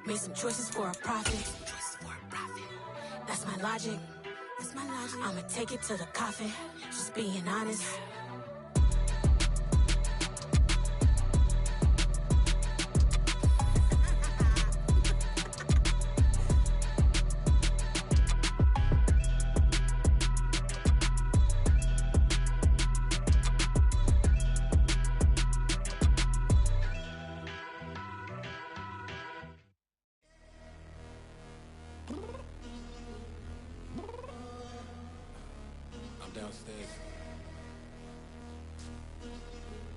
Made some choices for a profit. That's my logic. I'ma take it to the coffin. Just being honest. Downstairs.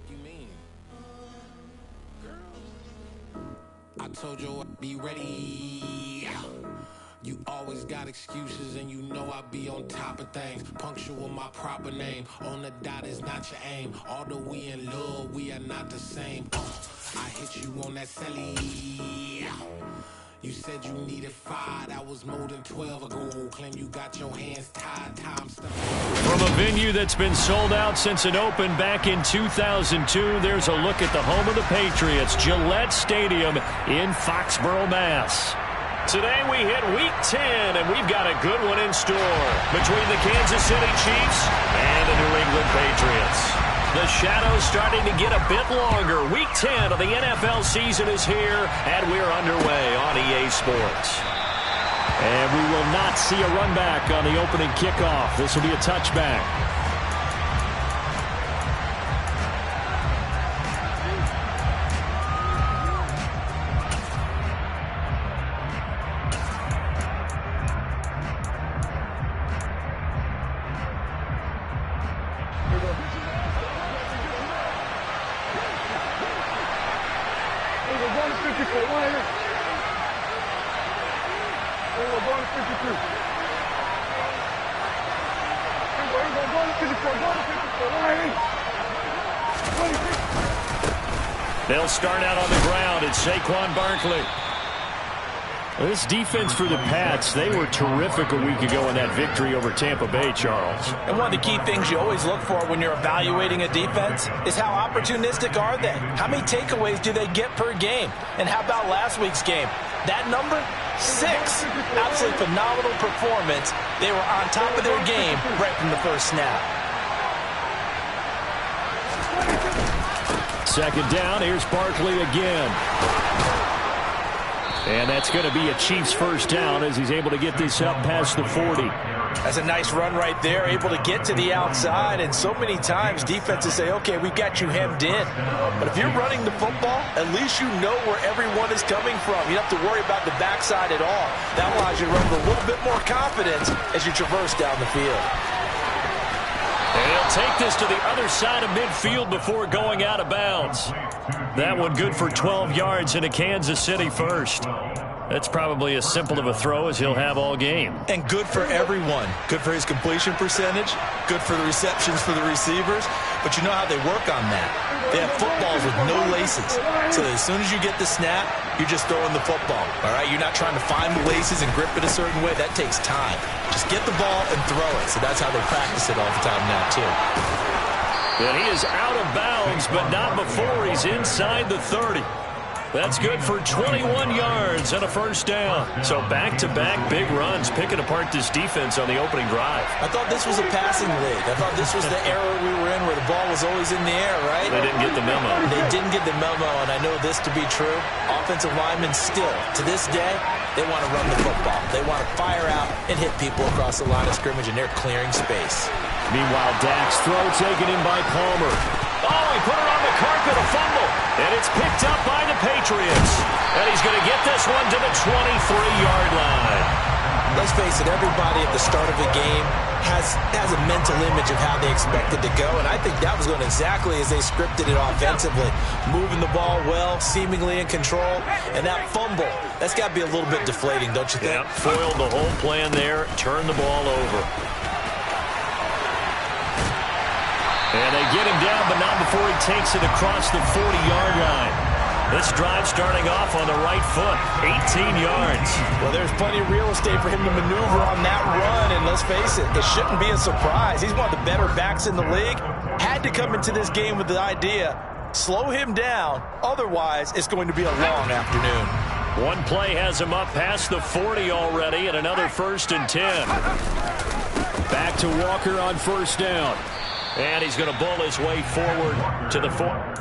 You mean? Girl, I told you I'd be ready. You always got excuses and you know I be on top of things. Punctual my proper name. On the dot is not your aim. Although we in love, we are not the same. I hit you on that celly. You said you needed 5, that was more than 12 ago. Claim you got your hands tied, time stuff. From a venue that's been sold out since it opened back in 2002, there's a look at the home of the Patriots, Gillette Stadium in Foxborough, Mass. Today we hit Week 10, and we've got a good one in store between the Kansas City Chiefs and the New England Patriots. The shadow's starting to get a bit longer. Week 10 of the NFL season is here, and we're underway on EA Sports. And we will not see a run back on the opening kickoff. This will be a touchback. They'll start out on the ground. It's Saquon Barkley. This defense for the Pats, they were terrific a week ago in that victory over Tampa Bay, Charles. And one of the key things you always look for when you're evaluating a defense is how opportunistic are they? How many takeaways do they get per game? And how about last week's game? That number? 6. Absolutely phenomenal performance. They were on top of their game right from the first snap. Second down, here's Barkley again. And that's going to be a Chiefs first down as he's able to get this up past the 40. That's a nice run right there, able to get to the outside. And so many times defenses say, okay, we got you hemmed in. But if you're running the football, at least you know where everyone is coming from. You don't have to worry about the backside at all. That allows you to run with a little bit more confidence as you traverse down the field. And he'll take this to the other side of midfield before going out of bounds. That one good for 12 yards into Kansas City first. That's probably as simple of a throw as he'll have all game. And good for everyone. Good for his completion percentage. Good for the receptions for the receivers. But you know how they work on that. They have footballs with no laces. So that as soon as you get the snap, you're just throwing the football. All right? You're not trying to find the laces and grip it a certain way. That takes time. Just get the ball and throw it. So that's how they practice it all the time now, too. And he is out of bounds, but not before he's inside the 30. That's good for 21 yards and a first down. So back-to-back big runs, picking apart this defense on the opening drive. I thought this was a passing league. I thought this was the era we were in where the ball was always in the air, right? They didn't get the memo. They didn't get the memo, and I know this to be true. Offensive linemen still, to this day, they want to run the football. They want to fire out and hit people across the line of scrimmage, and they're clearing space. Meanwhile, Dak's throw taken in by Palmer. Oh, he put it on the carpet, a fumble. And it's picked up by the Patriots. And he's going to get this one to the 23-yard line. Let's face it, everybody at the start of a game has a mental image of how they expect it to go, and I think that was going exactly as they scripted it offensively. Moving the ball well, seemingly in control, and that fumble, that's got to be a little bit deflating, don't you think? Yep, foiled the whole plan there, turned the ball over. And they get him down, but not before he takes it across the 40-yard line. This drive starting off on the right foot, 18 yards. Well, there's plenty of real estate for him to maneuver on that run, and let's face it, it shouldn't be a surprise. He's one of the better backs in the league. Had to come into this game with the idea, slow him down, otherwise it's going to be a long afternoon. One play has him up past the 40 already, and another 1st and 10. Back to Walker on 1st down. And he's going to bull his way forward to the 4.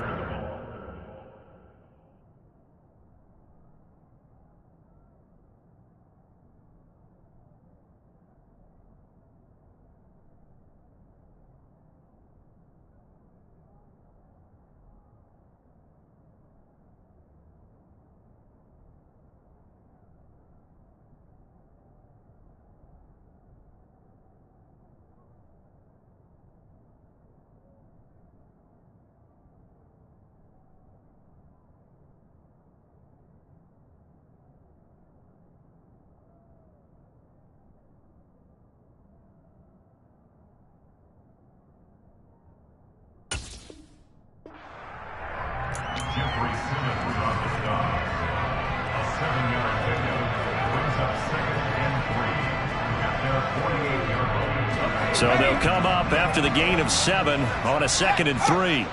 So they'll come up after the gain of 7 on a 2nd and 3.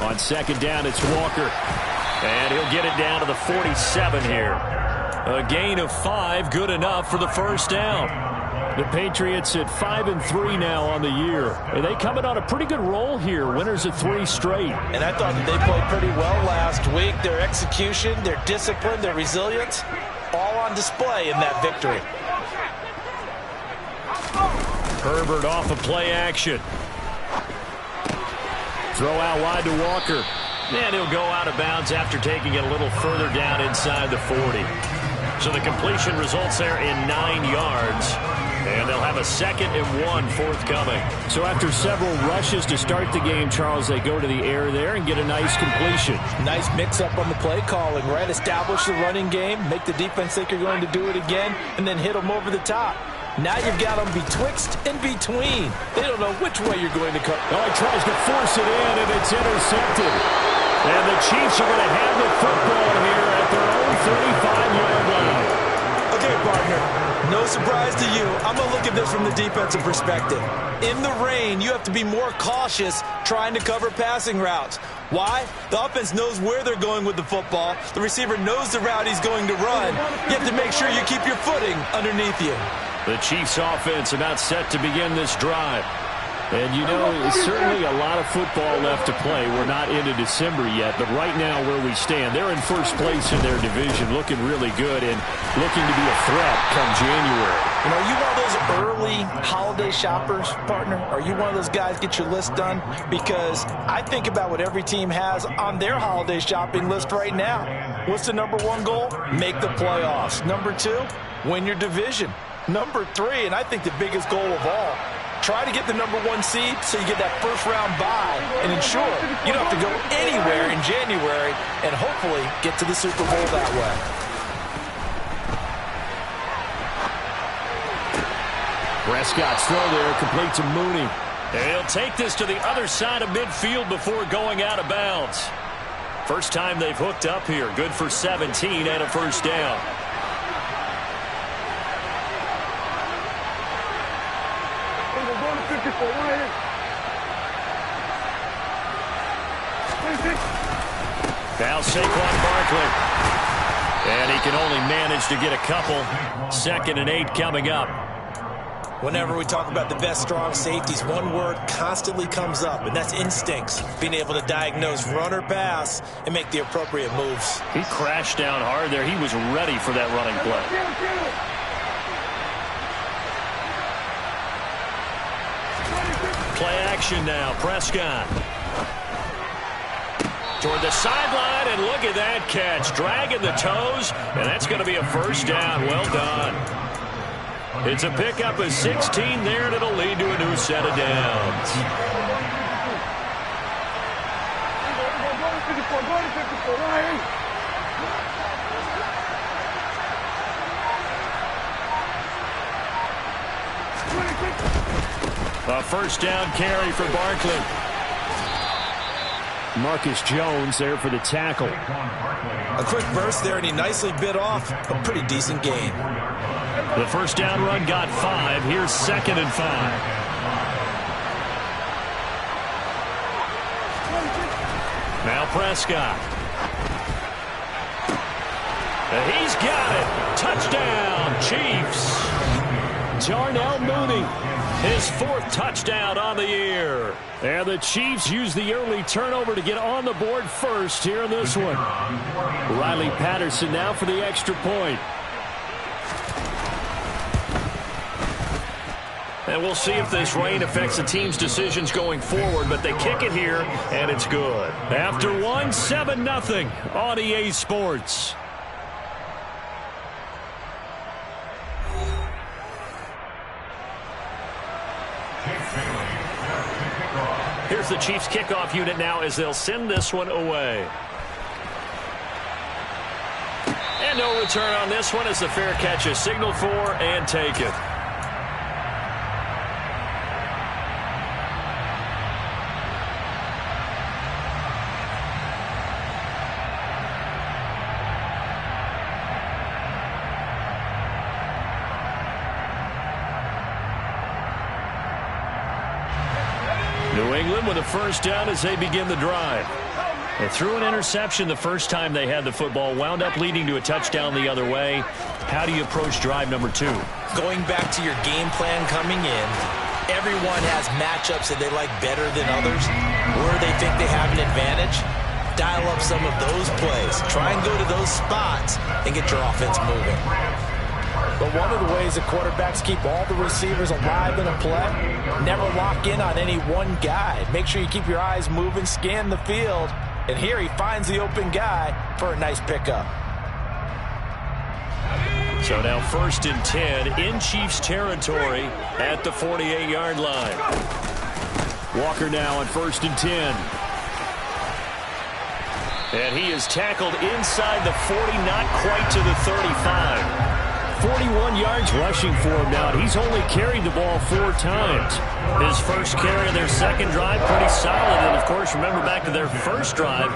On 2nd down, it's Walker. And he'll get it down to the 47 here. A gain of 5, good enough for the 1st down. The Patriots at 5-3 now on the year. And they coming on a pretty good roll here. Winners of 3 straight. And I thought that they played pretty well last week. Their execution, their discipline, their resilience, all on display in that victory. Herbert off of play action. Throw out wide to Walker. And he'll go out of bounds after taking it a little further down inside the 40. So the completion results there in 9 yards. And they'll have a 2nd and 1 forthcoming. So after several rushes to start the game, Charles, they go to the air there and get a nice completion. Nice mix-up on the play calling, right? Establish the running game, make the defense think you're going to do it again, and then hit them over the top. Now you've got them betwixt and between. They don't know which way you're going to come. Oh, he tries to force it in, and it's intercepted. And the Chiefs are going to have the football here at their own 35-yard line. Okay, partner, no surprise to you. I'm going to look at this from the defensive perspective. In the rain, you have to be more cautious trying to cover passing routes. Why? The offense knows where they're going with the football. The receiver knows the route he's going to run. You have to make sure you keep your footing underneath you. The Chiefs offense about set to begin this drive. And you know, certainly a lot of football left to play. We're not into December yet, but right now where we stand, they're in first place in their division, looking really good and looking to be a threat come January. You know, are you one of those early holiday shoppers, partner? Are you one of those guys get your list done? Because I think about what every team has on their holiday shopping list right now. What's the #1 goal? Make the playoffs. #2, win your division. #3, and I think the biggest goal of all, try to get the #1 seed so you get that first-round bye and ensure you don't have to go anywhere in January and hopefully get to the Super Bowl that way. Prescott's throw there completes to Mooney. He'll take this to the other side of midfield before going out of bounds. First time they've hooked up here. Good for 17 and a 1st down. Now Saquon Barkley. And he can only manage to get a couple. 2nd and 8 coming up. Whenever we talk about the best strong safeties, one word constantly comes up, and that's instincts. Being able to diagnose run or pass and make the appropriate moves. He crashed down hard there. He was ready for that running play. Play action now. Prescott. Toward the sideline, and look at that catch. Dragging the toes, and that's going to be a 1st down. Well done. It's a pickup of 16 there, and it'll lead to a new set of downs. A 1st down carry for Barkley. Marcus Jones there for the tackle. A quick burst there, and he nicely bit off a pretty decent gain. The 1st down run got 5. Here's 2nd and 5. Now Prescott. He's got it. Touchdown, Chiefs. Darnell Mooney, his 4th touchdown on the year. And the Chiefs use the early turnover to get on the board first here in this one. Riley Patterson now for the extra point. And we'll see if this rain affects the team's decisions going forward, but they kick it here, and it's good. After 1, 7-0 on EA Sports. Here's the Chiefs kickoff unit now as they'll send this one away. And no return on this one as the fair catch is signaled for and taken. New England with a first down as they begin the drive. They threw an interception the first time they had the football, wound up leading to a touchdown the other way. How do you approach drive number 2? Going back to your game plan coming in, everyone has matchups that they like better than others. Where they think they have an advantage, dial up some of those plays. Try and go to those spots and get your offense moving. But one of the ways that quarterbacks keep all the receivers alive in a play, never lock in on any one guy. Make sure you keep your eyes moving, scan the field. And here he finds the open guy for a nice pickup. So now 1st and 10 in Chiefs territory at the 48-yard line. Walker now on 1st and 10. And he is tackled inside the 40, not quite to the 35. 41 yards rushing for him now. He's only carried the ball 4 times. His first carry of their second drive, pretty solid. And, of course, remember back to their first drive,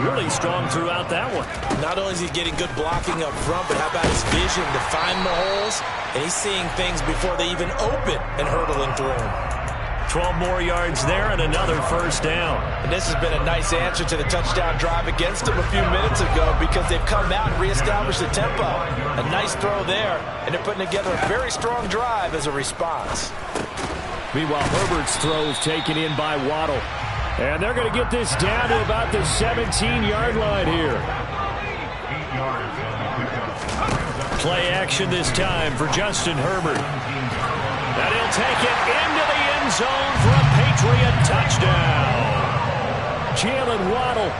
really strong throughout that one. Not only is he getting good blocking up front, but how about his vision to find the holes? And he's seeing things before they even open and hurtling through them. 12 more yards there and another first down. And this has been a nice answer to the touchdown drive against them a few minutes ago because they've come out and reestablished the tempo. A nice throw there, and they're putting together a very strong drive as a response. Meanwhile, Herbert's throw is taken in by Waddle. And they're going to get this down to about the 17-yard line here. Play action this time for Justin Herbert. And he'll take it into the end zone for a Patriot touchdown. Jalen Waddle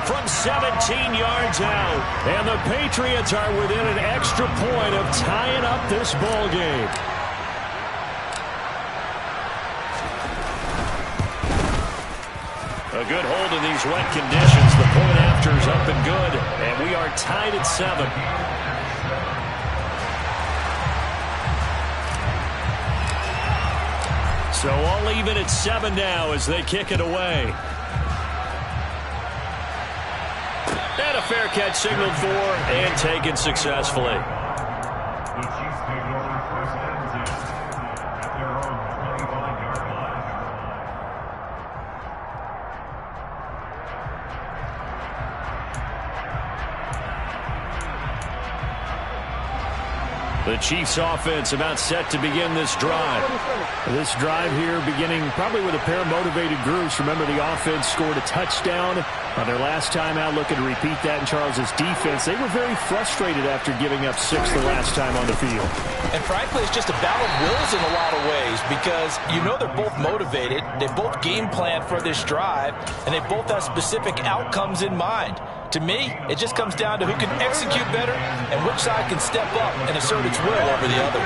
from 17 yards out. And the Patriots are within an extra point of tying up this ball game. A good hold in these wet conditions. The point after is up and good. And we are tied at 7. So all even at 7 now as they kick it away. And a fair catch signaled for and taken successfully. The Chiefs offense about set to begin this drive. This drive here beginning probably with a pair of motivated groups. Remember, the offense scored a touchdown on their last time out. Looking to repeat that in Charles's defense. They were very frustrated after giving up 6 the last time on the field. And frankly, it's just a battle of wills in a lot of ways because you know they're both motivated. They both game plan for this drive, and they both have specific outcomes in mind. To me, it just comes down to who can execute better and which side can step up and assert its will over the other.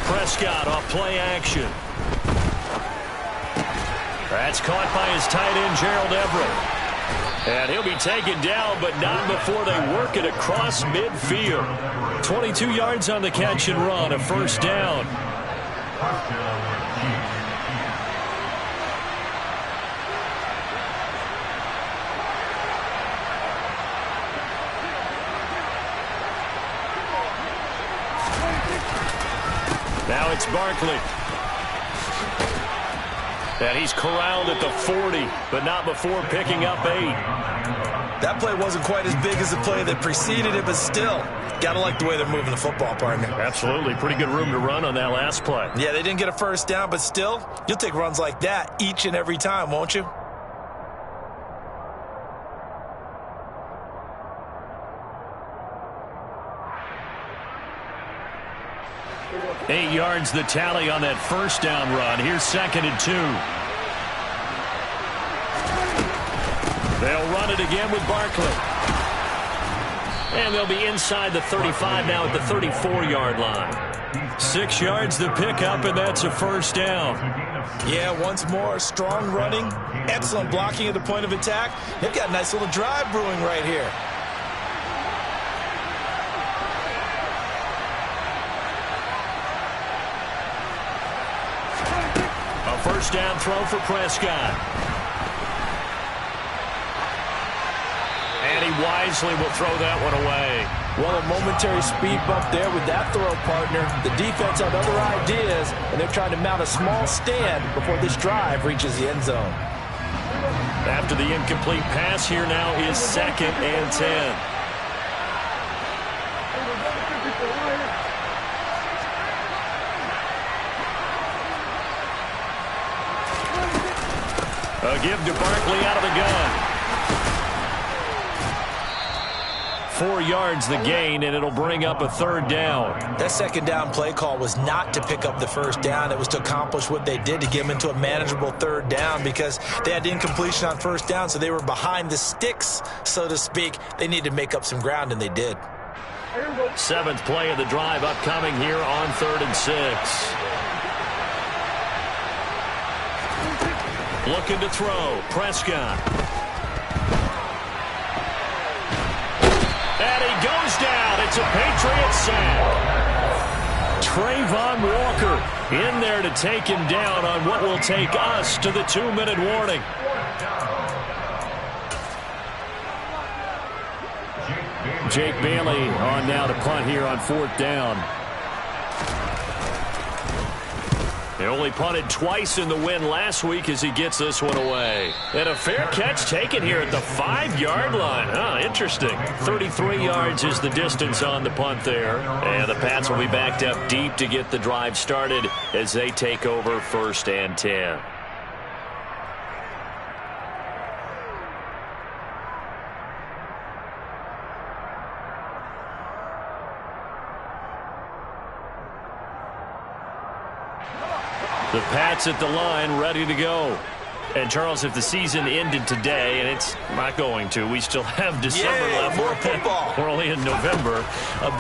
Prescott off play action. That's caught by his tight end, Gerald Everett. And he'll be taken down, but not before they work it across midfield. 22 yards on the catch and run, a first down. Now it's Barkley. And he's corralled at the 40, but not before picking up 8. That play wasn't quite as big as the play that preceded it, but still, got to like the way they're moving the football, partner. Absolutely. Pretty good room to run on that last play. Yeah, they didn't get a first down, but still, you'll take runs like that each and every time, won't you? Eight yards the tally on that first down run. Here's 2nd and 2. They'll run it again with Barkley. And they'll be inside the 35 now at the 34-yard line. 6 yards the pickup, and that's a first down. Yeah, once more, strong running, excellent blocking at the point of attack. They've got a nice little drive brewing right here. First down throw for Prescott. And he wisely will throw that one away. Well, a momentary speed bump there with that throw, partner. The defense had other ideas, and they're trying to mount a small stand before this drive reaches the end zone. After the incomplete pass, here now is 2nd and 10. A give to Barkley out of the gun. 4 yards the gain, and it'll bring up a 3rd down. That 2nd down play call was not to pick up the first down. It was to accomplish what they did, to get them into a manageable 3rd down, because they had incompletion on first down, so they were behind the sticks, so to speak. They needed to make up some ground, and they did. 7th play of the drive upcoming here on 3rd and 6. Looking to throw. Prescott. And he goes down. It's a Patriots sack. Trayvon Walker in there to take him down on what will take us to the 2-minute warning. Jake Bailey on now to punt here on 4th down. They only punted twice in the win last week as he gets this one away. And a fair catch taken here at the 5-yard line. Interesting. 33 yards is the distance on the punt there. And the Pats will be backed up deep to get the drive started as they take over 1st and 10. The Pats at the line, ready to go. And, Charles, if the season ended today, and it's not going to, we still have December left. More football. We're only in November.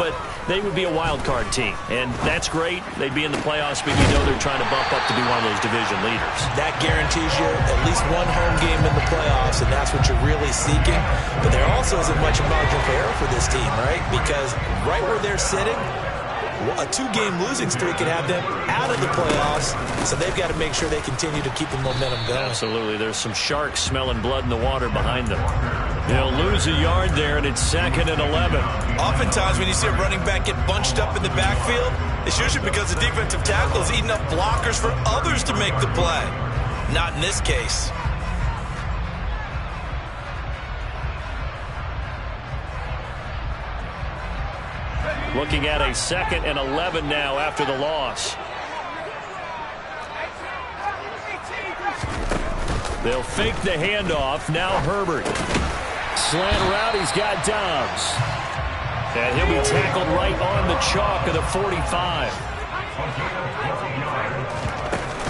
But they would be a wild card team. And that's great. They'd be in the playoffs, but you know they're trying to bump up to be one of those division leaders. That guarantees you at least one home game in the playoffs, and that's what you're really seeking. But there also isn't much margin for error for this team, right? Because right where they're sitting, a 2-game losing streak could have them out of the playoffs, so they've got to make sure they continue to keep the momentum going. Absolutely. There's some sharks smelling blood in the water behind them. They'll lose a yard there, and it's 2nd and 11. Oftentimes when you see a running back get bunched up in the backfield, it's usually because the defensive tackle is eating up blockers for others to make the play. Not in this case. Looking at a 2nd and 11 now after the loss. They'll fake the handoff. Now Herbert. Slant route. He's got Dobbs. And he'll be tackled right on the chalk of the 45.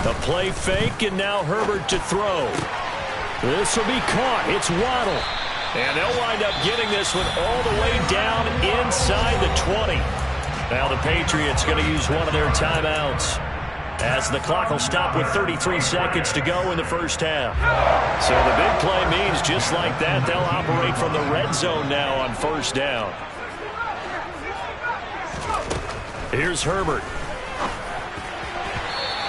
The play fake, and now Herbert to throw. This will be caught. It's Waddle. And they'll wind up getting this one all the way down inside the 20. Now the Patriots going to use one of their timeouts as the clock will stop with 33 seconds to go in the first half. So the big play means just like that, they'll operate from the red zone now on 1st down. Here's Herbert.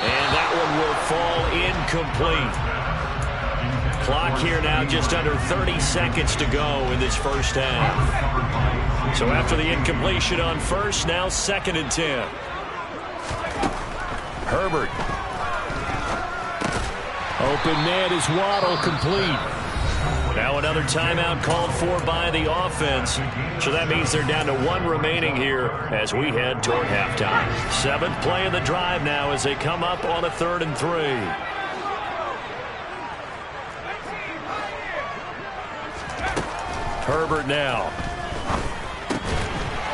And that one will fall incomplete. Clock here now just under 30 seconds to go in this first half. So after the incompletion on 1st, now 2nd and 10. Herbert. Open man is Waddle, complete. Now another timeout called for by the offense. So that means they're down to 1 remaining here as we head toward halftime. 7th play of the drive now as they come up on a 3rd and 3. Herbert now.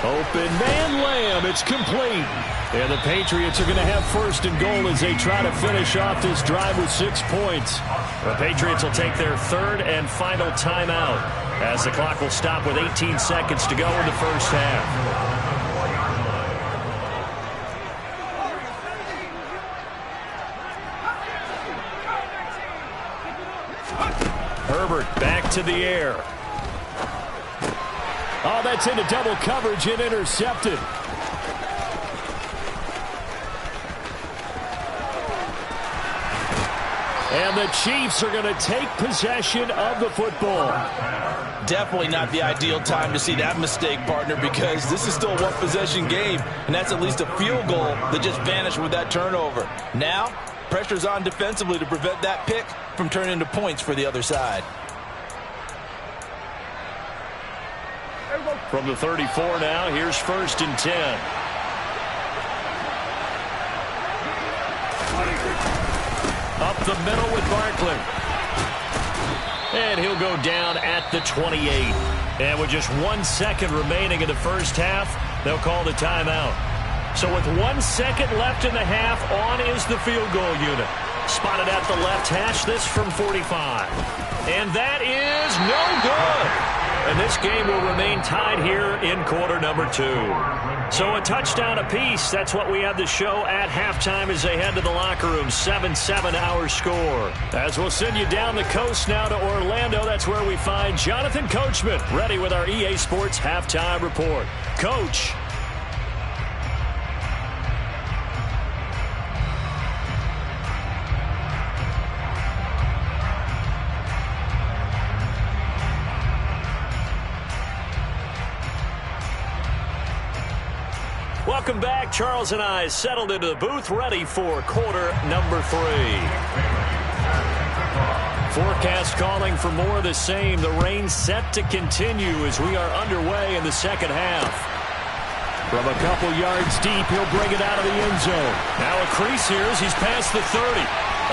Open man Lamb. It's complete. And the Patriots are going to have 1st and goal as they try to finish off this drive with 6 points. The Patriots will take their 3rd and final timeout as the clock will stop with 18 seconds to go in the first half. Herbert back to the air. Oh, that's into double coverage and intercepted. And the Chiefs are going to take possession of the football. Definitely not the ideal time to see that mistake, partner, because this is still a one-possession game, and that's at least a field goal that just vanished with that turnover. Now, pressure's on defensively to prevent that pick from turning into points for the other side. From the 34 now, here's 1st and 10. Up the middle with Barkley. And he'll go down at the 28. And with just 1 second remaining in the first half, they'll call the timeout. So with 1 second left in the half, on is the field goal unit. Spotted at the left hash, this from 45. And that is no good. And this game will remain tied here in quarter number 2. So a touchdown apiece. That's what we have to show at halftime as they head to the locker room. 7-7 our score. As we'll send you down the coast now to Orlando, that's where we find Jonathan Coachman ready with our EA Sports halftime report. Coach. Welcome back. Charles and I settled into the booth, ready for quarter number 3. Forecast calling for more of the same. The rain set to continue as we are underway in the second half. From a couple yards deep, he'll bring it out of the end zone. Now a crease here as he's past the 30.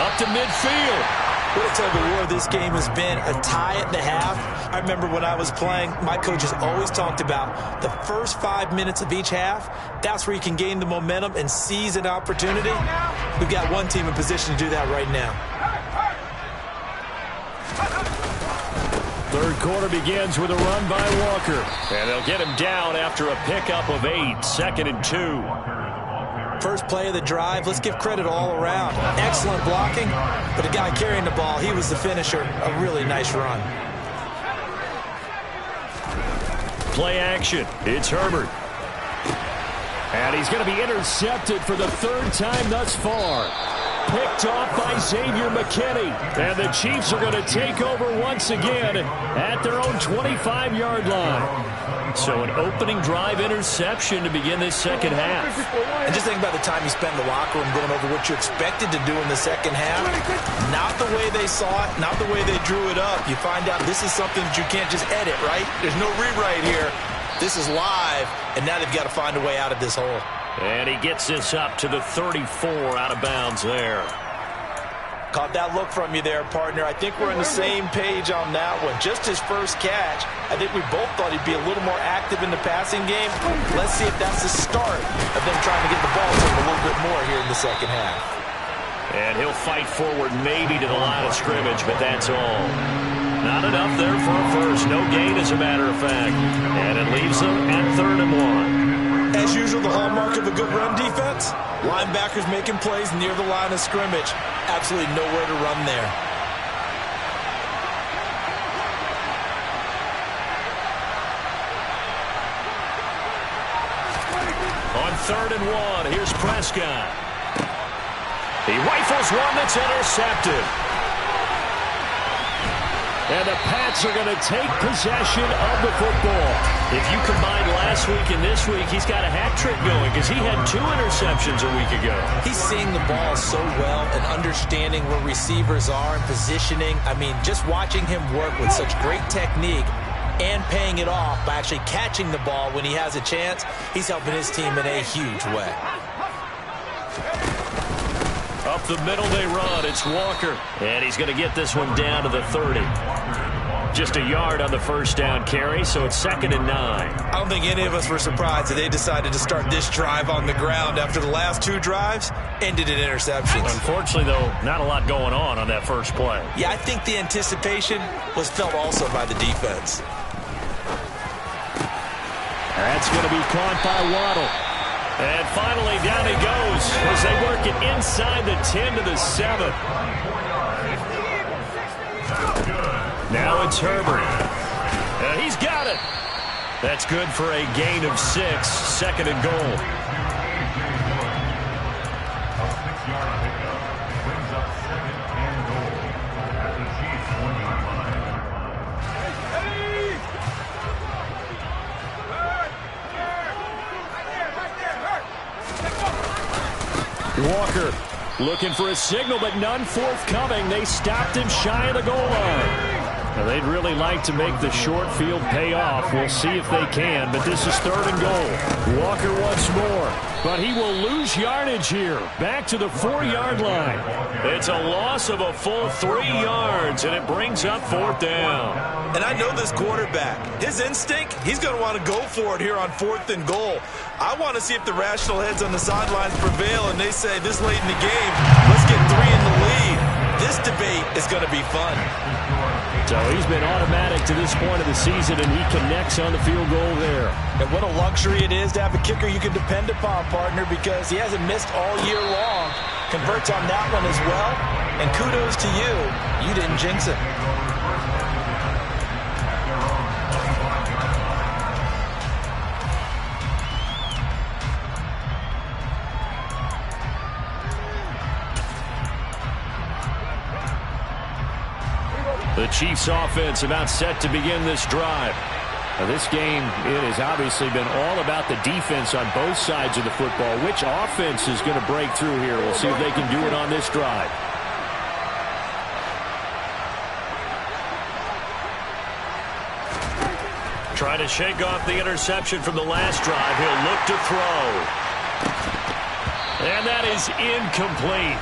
Up to midfield. What a tug of war this game has been. A tie at the half. I remember when I was playing, my coaches always talked about the first 5 minutes of each half. That's where you can gain the momentum and seize an opportunity. We've got one team in position to do that right now. Third quarter begins with a run by Walker. And they'll get him down after a pickup of 8. 2nd and 2. First play of the drive, let's give credit all around. Excellent blocking, but the guy carrying the ball, he was the finisher. A really nice run. Play action. It's Herbert. And he's going to be intercepted for the 3rd time thus far. Picked off by Xavier McKinney. And the Chiefs are going to take over once again at their own 25-yard line. So an opening drive interception to begin this second half. And just think about the time you spent in the locker room going over what you expected to do in the second half. Not the way they saw it, not the way they drew it up. You find out this is something that you can't just edit, right? There's no rewrite here. This is live, and now they've got to find a way out of this hole. And he gets this up to the 34 out of bounds there. Caught that look from you there, partner. I think we're on the same page on that one. Just his first catch. I think we both thought he'd be a little more active in the passing game. Let's see if that's the start of them trying to get the ball to him a little bit more here in the second half. And he'll fight forward maybe to the line of scrimmage, but that's all. Not enough there for a first. No gain, as a matter of fact. And it leaves them at 3rd and 1. As usual, the hallmark of a good run defense, linebackers making plays near the line of scrimmage. Absolutely nowhere to run there. On 3rd and 1, here's Prescott. He rifles one that's intercepted. And the Pats are going to take possession of the football. If you combine last week and this week, he's got a hat trick going because he had 2 interceptions a week ago. He's seeing the ball so well and understanding where receivers are and positioning. I mean, just watching him work with such great technique and paying it off by actually catching the ball when he has a chance, he's helping his team in a huge way. Up the middle they run. It's Walker. And he's going to get this one down to the 30. Just a yard on the first down carry, so it's 2nd and 9. I don't think any of us were surprised that they decided to start this drive on the ground after the last 2 drives ended in interceptions. Unfortunately, though, not a lot going on that first play. Yeah, I think the anticipation was felt also by the defense. That's going to be caught by Waddle. And finally, down he goes as they work it inside the 10 to the 7. Now it's Herbert. He's got it. That's good for a gain of 6. 2nd and goal. Walker looking for a signal, but none forthcoming. They stopped him shy of the goal line. Now, they'd really like to make the short field pay off. We'll see if they can, but this is 3rd and goal. Walker once more, but he will lose yardage here. Back to the 4-yard line. It's a loss of a full 3 yards, and it brings up 4th down. And I know this quarterback. His instinct, he's going to want to go for it here on 4th and goal. I want to see if the rational heads on the sidelines prevail, and they say this late in the game, let's get 3 in the lead. This debate is going to be fun. So he's been automatic to this point of the season, and he connects on the field goal there. And what a luxury it is to have a kicker you can depend upon, partner, because he hasn't missed all year long. Converts on that one as well, and kudos to you. You didn't jinx it. The Chiefs offense about set to begin this drive. Now, this game, it has obviously been all about the defense on both sides of the football. Which offense is going to break through here? We'll see if they can do it on this drive. Trying to shake off the interception from the last drive. He'll look to throw. And that is incomplete.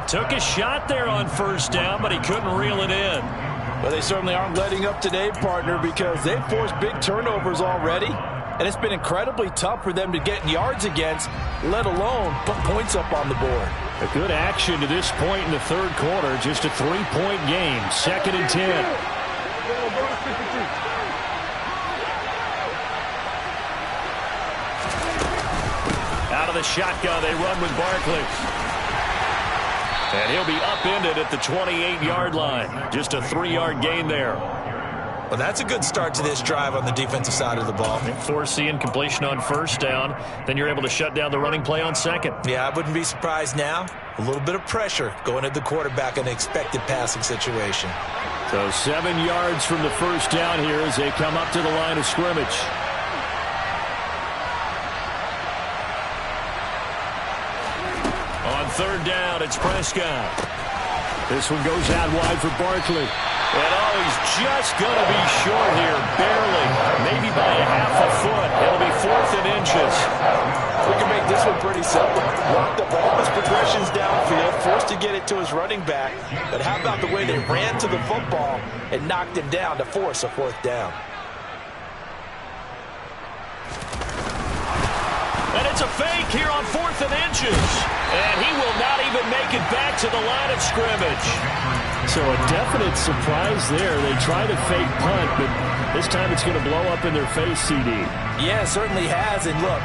Took a shot there on 1st down, but he couldn't reel it in. Well, they certainly aren't letting up today, partner, because they've forced big turnovers already. And it's been incredibly tough for them to get yards against, let alone put points up on the board. A good action to this point in the 3rd quarter. Just a 3-point game. 2nd and 10. Out of the shotgun, they run with Barkley. And he'll be upended at the 28-yard line. Just a 3-yard gain there. Well, that's a good start to this drive on the defensive side of the ball. Force the incompletion on 1st down. Then you're able to shut down the running play on 2nd. Yeah, I wouldn't be surprised now. A little bit of pressure going at the quarterback in an expected passing situation. So 7 yards from the 1st down here as they come up to the line of scrimmage. On 3rd down, it's Prescott. This one goes out wide for Barkley. And he's just going to be short here, barely, maybe by a half a foot. It'll be 4th and inches. We can make this one pretty simple. Locked up all his progressions downfield, forced to get it to his running back. But how about the way they ran to the football and knocked him down to force a 4th down? And it's a fake here on 4th and inches. And he will not even make it back to the line of scrimmage. So a definite surprise there. They try to fake punt, but this time it's going to blow up in their face, CD. Yeah, it certainly has. And look,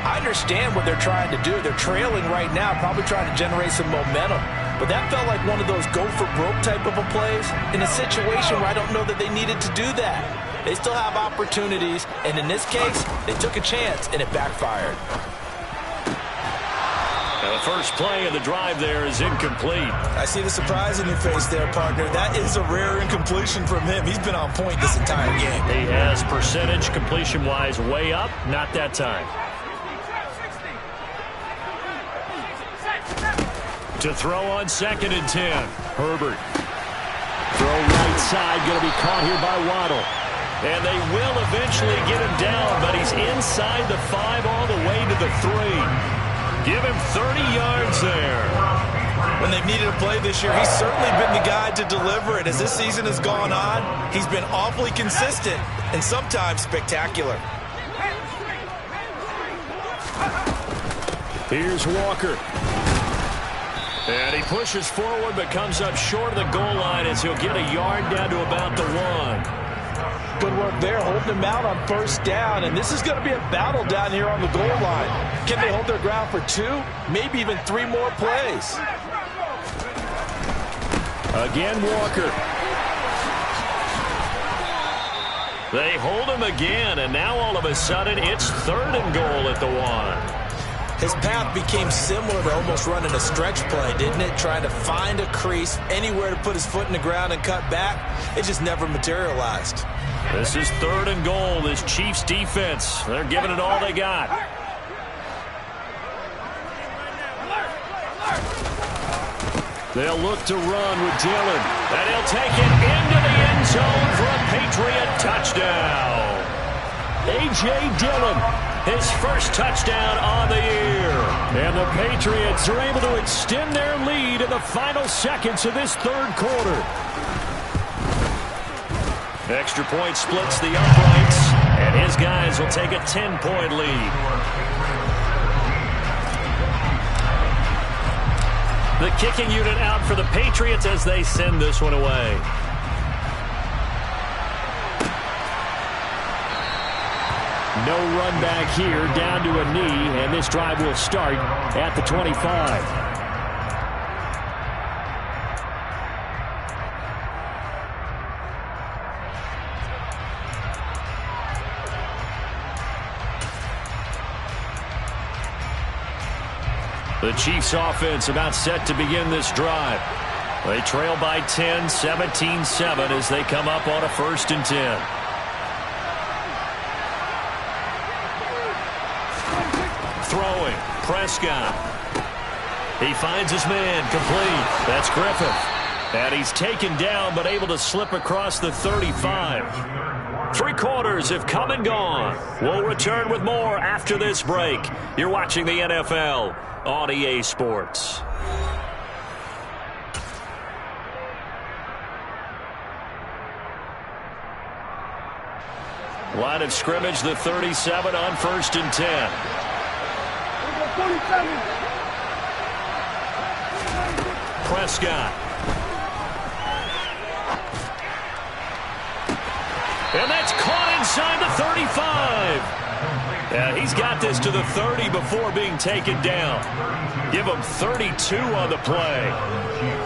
I understand what they're trying to do. They're trailing right now, probably trying to generate some momentum. But that felt like one of those go-for-broke type of a plays in a situation where I don't know that they needed to do that. They still have opportunities, and in this case, they took a chance, and it backfired. Now the first play of the drive there is incomplete. I see the surprise in your face there, partner. That is a rare incompletion from him. He's been on point this entire game. He has percentage completion-wise way up, not that time. To throw on 2nd and 10. Herbert. Throw right side, going to be caught here by Waddle. And they will eventually get him down, but he's inside the 5 all the way to the 3. Give him 30 yards there. When they've needed a play this year, he's certainly been the guy to deliver it. As this season has gone on, he's been awfully consistent and sometimes spectacular. Here's Walker. And he pushes forward but comes up short of the goal line as he'll get a yard down to about the 1. Good work there, holding them out on 1st down, and this is going to be a battle down here on the goal line. Can they hold their ground for 2, maybe even 3 more plays? Again, Walker. They hold him again, and now all of a sudden it's 3rd and goal at the 1. His path became similar to almost running a stretch play, didn't it? Trying to find a crease, anywhere to put his foot in the ground and cut back. It just never materialized. This is 3rd and goal. This Chiefs defense, they're giving it all they got. They'll look to run with Dillon. And he'll take it into the end zone for a Patriot touchdown. A.J. Dillon, his first touchdown on the year. And the Patriots are able to extend their lead in the final seconds of this 3rd quarter. Extra point splits the uprights, and his guys will take a 10-point lead. The kicking unit out for the Patriots as they send this one away. No run back here, down to a knee, and this drive will start at the 25. The Chiefs offense about set to begin this drive. They trail by 10, 17-7 as they come up on a 1st and 10. Throwing, Prescott. He finds his man, complete. That's Griffith. And he's taken down but able to slip across the 35. 3 quarters have come and gone. We'll return with more after this break. You're watching the NFL on EA Sports. Line of scrimmage, the 37 on 1st and 10. Prescott. And that's caught inside the 35. Yeah, he's got this to the 30 before being taken down. Give him 32 on the play.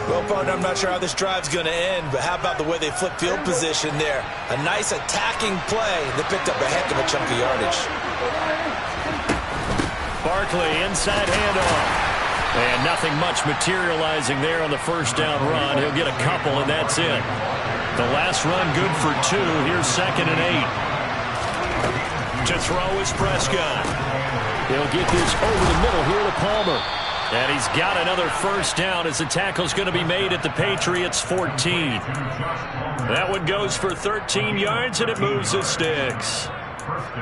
Well, partner, I'm not sure how this drive's going to end, but how about the way they flip field position there? A nice attacking play that picked up a heck of a chunk of yardage. Barkley, inside handoff. And nothing much materializing there on the 1st down run. He'll get a couple, and that's it. The last run good for 2. Here's 2nd and 8. To throw is Prescott. He'll get this over the middle here to Palmer. And he's got another 1st down as the tackle's going to be made at the Patriots 14. That one goes for 13 yards, and it moves the sticks.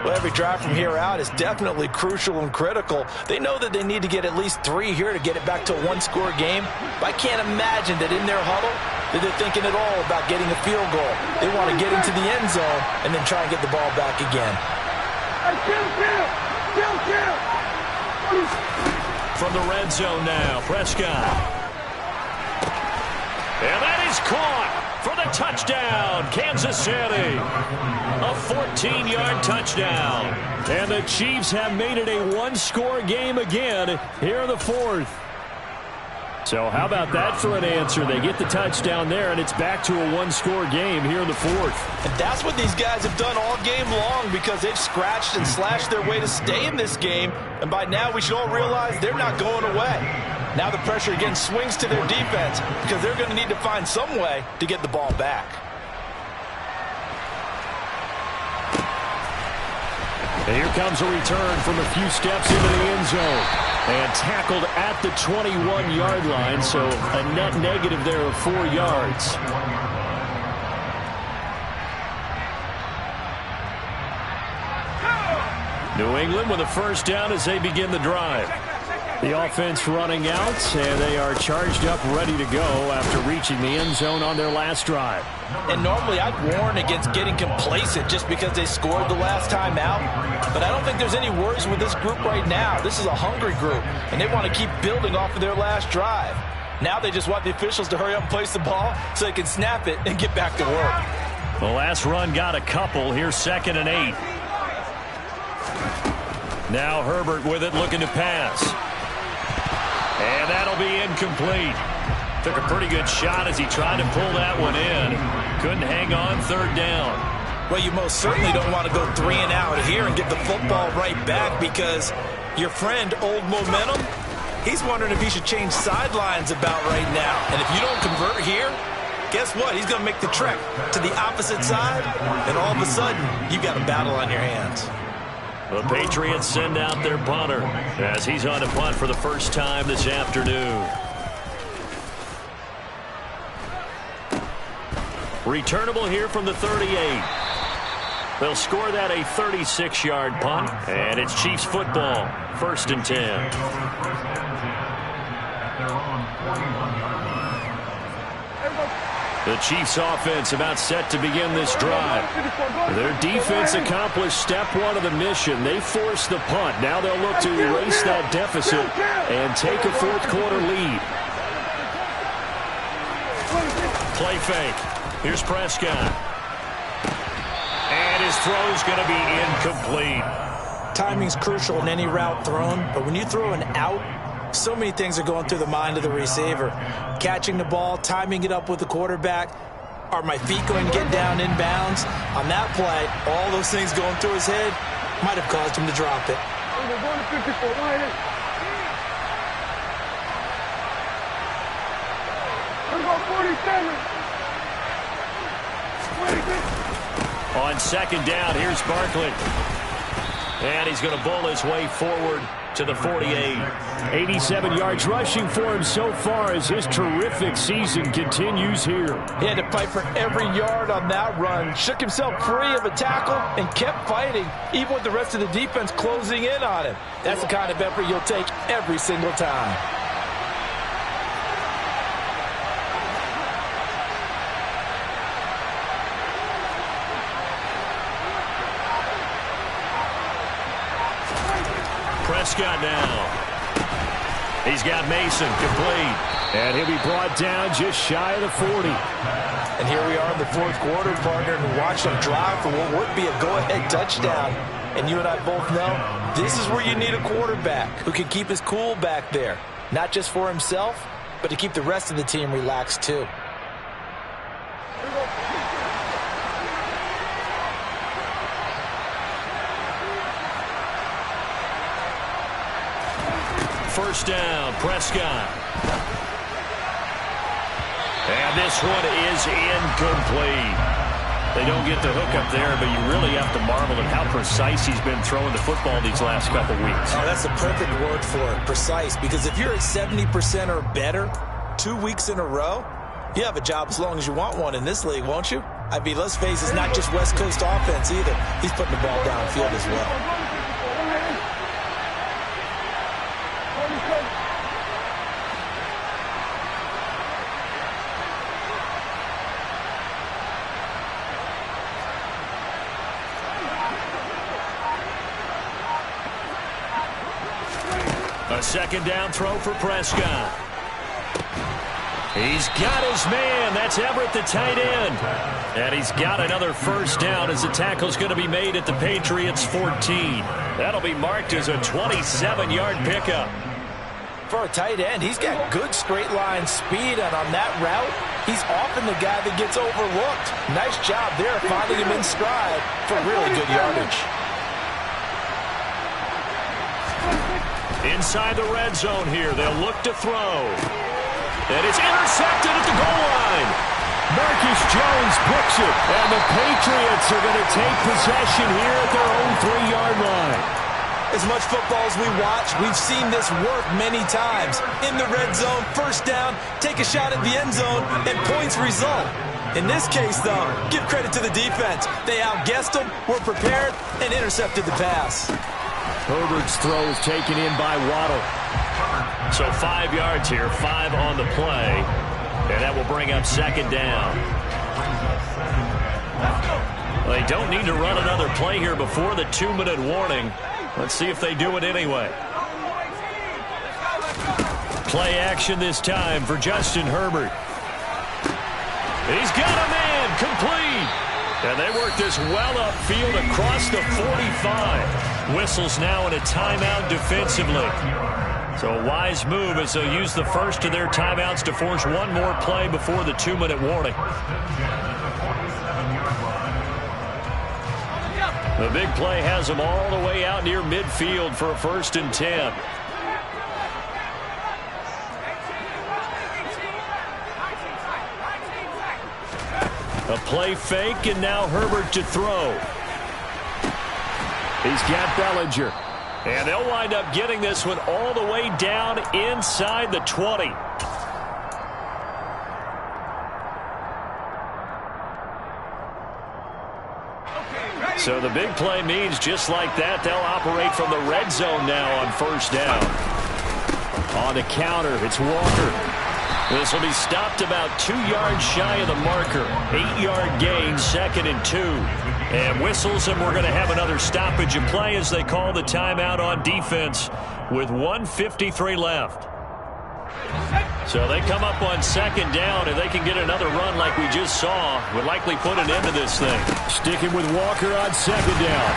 Well, every drive from here out is definitely crucial and critical. They know that they need to get at least 3 here to get it back to a 1-score game. But I can't imagine that in their huddle that they're thinking at all about getting a field goal. They want to get into the end zone and then try and get the ball back again. From the red zone now, Prescott. And that is caught for the touchdown, Kansas City. A 14-yard touchdown. And the Chiefs have made it a 1-score game again here in the 4th. So how about that for an answer? They get the touchdown there, and it's back to a one-score game here in the fourth. And that's what these guys have done all game long because they've scratched and slashed their way to stay in this game. And by now, we should all realize they're not going away. Now the pressure again swings to their defense because they're going to need to find some way to get the ball back. And here comes a return from a few steps into the end zone. And tackled at the 21-yard line, so a net negative there of 4 yards. New England with a first down as they begin the drive. The offense running out, and they are charged up, ready to go after reaching the end zone on their last drive. And normally I'd warn against getting complacent just because they scored the last time out. But I don't think there's any worries with this group right now. This is a hungry group, and they want to keep building off of their last drive. Now they just want the officials to hurry up and place the ball so they can snap it and get back to work. The last run got a couple. Here's 2nd and 8. Now Herbert with it, looking to pass. And that'll be incomplete. Took a pretty good shot as he tried to pull that one in. Couldn't hang on 3rd down. Well, you most certainly don't want to go 3 and out here and get the football right back because your friend, Old Momentum, he's wondering if he should change sidelines about right now. And if you don't convert here, guess what? He's going to make the trek to the opposite side, and all of a sudden, you've got a battle on your hands. The Patriots send out their punter as he's on to punt for the first time this afternoon. Returnable here from the 38. They'll score that a 36-yard punt, and it's Chiefs football, 1st and 10. The Chiefs offense about set to begin this drive. Their defense accomplished step 1 of the mission. They forced the punt. Now they'll look to erase that deficit and take a 4th quarter lead. Play fake. Here's Prescott. And his throw's going to be incomplete. Timing's crucial in any route thrown, but when you throw an out, so many things are going through the mind of the receiver. Catching the ball, timing it up with the quarterback. Are my feet going to get down in bounds? On that play, all those things going through his head might have caused him to drop it. On 2nd down, here's Barkley. And he's going to bowl his way forward to the 48. 87 yards rushing for him so far as his terrific season continues here. He had to fight for every yard on that run. Shook himself free of a tackle and kept fighting, even with the rest of the defense closing in on him. That's the kind of effort you'll take every single time. Prescott now. He's got Mason complete. And he'll be brought down just shy of the 40. And here we are in the 4th quarter, partner, and watch them drive for what would be a go-ahead touchdown. And you and I both know this is where you need a quarterback who can keep his cool back there. Not just for himself, but to keep the rest of the team relaxed too. First down, Prescott. And this one is incomplete. They don't get the hook up there, but you really have to marvel at how precise he's been throwing the football these last couple weeks. Oh, that's the perfect word for it, precise, because if you're at 70% or better 2 weeks in a row, you have a job as long as you want one in this league, won't you? I mean, let's face it, it's not just West Coast offense either. He's putting the ball downfield as well. A 2nd down throw for Prescott. He's got his man. That's Everett, the tight end. And he's got another first down as the tackle's going to be made at the Patriots' 14. That'll be marked as a 27-yard pickup. For a tight end, he's got good straight line speed, and on that route, he's often the guy that gets overlooked. Nice job there, finding him in stride for really good yardage. Inside the red zone here, they'll look to throw. And it's intercepted at the goal line. Marcus Jones picks it, and the Patriots are going to take possession here at their own 3-yard line. As much football as we watch, we've seen this work many times. In the red zone, first down, take a shot at the end zone, and points result. In this case, though, give credit to the defense. They outguessed them, were prepared, and intercepted the pass. Herbert's throw is taken in by Waddle. So 5 yards here, 5 on the play. And that will bring up second down. Well, they don't need to run another play here before the 2-minute warning. Let's see if they do it anyway. Play action this time for Justin Herbert. He's got a man, complete. And they work this well upfield across the 45. Whistles now in a timeout defensively. So a wise move as they'll use the first of their timeouts to force one more play before the 2-minute warning. The big play has them all the way out near midfield for a 1st and 10. A play fake, and now Herbert to throw. He's got Bellinger. And they'll wind up getting this one all the way down inside the 20. So the big play means just like that, they'll operate from the red zone now on first down. On the counter, it's Walker. This will be stopped about 2 yards shy of the marker. 8-yard gain, 2nd and 2. And whistles, and we're going to have another stoppage of play as they call the timeout on defense with 1:53 left. So they come up on second down, and they can get another run like we just saw. Would likely put an end to this thing. Sticking with Walker on second down.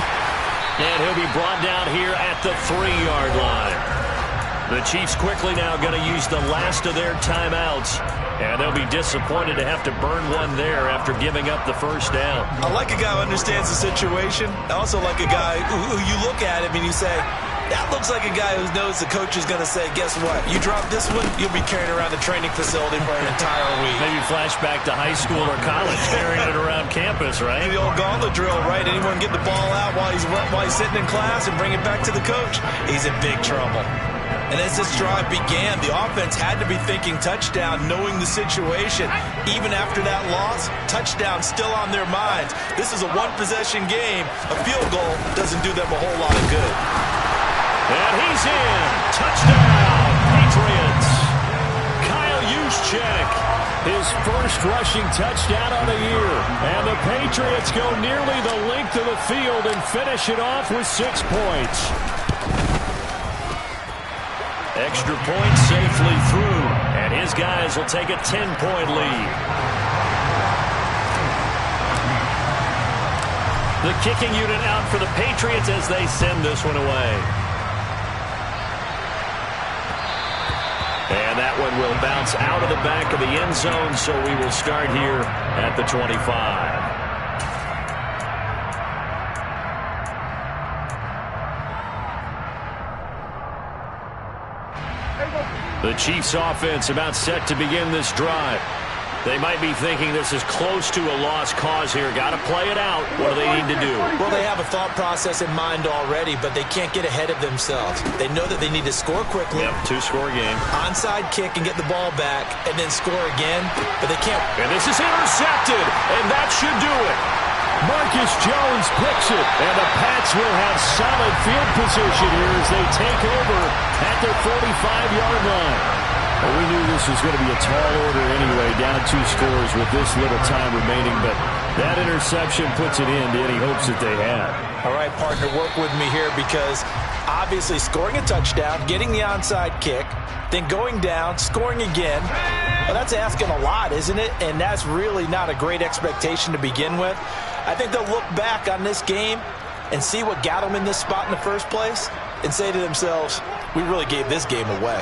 And he'll be brought down here at the 3-yard line. The Chiefs quickly now going to use the last of their timeouts. And they'll be disappointed to have to burn one there after giving up the first down. I like a guy who understands the situation. I also like a guy who you look at him and you say, that looks like a guy who knows the coach is going to say, guess what? You drop this one, you'll be carrying around the training facility for an entire week. Maybe flashback to high school or college, carrying it around campus, right? The old gauntlet drill, right? Anyone get the ball out while he's sitting in class and bring it back to the coach? He's in big trouble. And as this drive began, the offense had to be thinking touchdown, knowing the situation. Even after that loss, touchdown still on their minds. This is a one-possession game. A field goal doesn't do them a whole lot of good. And he's in. Touchdown, Patriots. Kyle Juszczyk, his first rushing touchdown of the year. And the Patriots go nearly the length of the field and finish it off with 6 points. Extra point safely through, and his guys will take a 10-point lead. The kicking unit out for the Patriots as they send this one away. And that one will bounce out of the back of the end zone, so we will start here at the 25. The Chiefs offense about set to begin this drive. They might be thinking this is close to a lost cause here. Got to play it out. What do they need to do? Well, they have a thought process in mind already, but they can't get ahead of themselves. They know that they need to score quickly. Yep, 2-score game. Onside kick and get the ball back, and then score again, but they can't. And this is intercepted, and that should do it. Marcus Jones picks it, and the Pats will have solid field position here as they take over at their 45-yard line. Well, we knew this was going to be a tall order anyway, down 2 scores with this little time remaining, but that interception puts an end to any hopes that they had. All right, partner, work with me here because obviously scoring a touchdown, getting the onside kick, then going down, scoring again, well, that's asking a lot, isn't it? And that's really not a great expectation to begin with. I think they'll look back on this game and see what got them in this spot in the first place and say to themselves, we really gave this game away.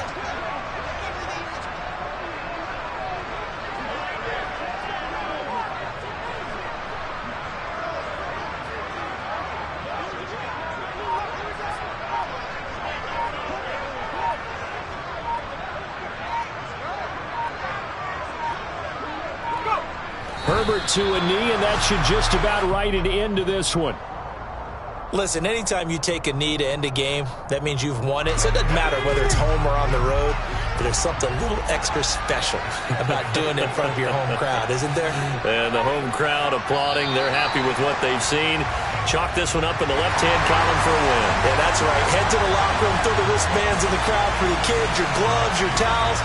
Herbert to a knee, and that should just about write it into this one. Listen, anytime you take a knee to end a game, that means you've won it. So it doesn't matter whether it's home or on the road, but there's something a little extra special about doing it in front of your home crowd, isn't there? And the home crowd applauding. They're happy with what they've seen. Chalk this one up in the left-hand column for a win. Yeah, that's right. Head to the locker room, throw the wristbands in the crowd for the kids, your gloves, your towels.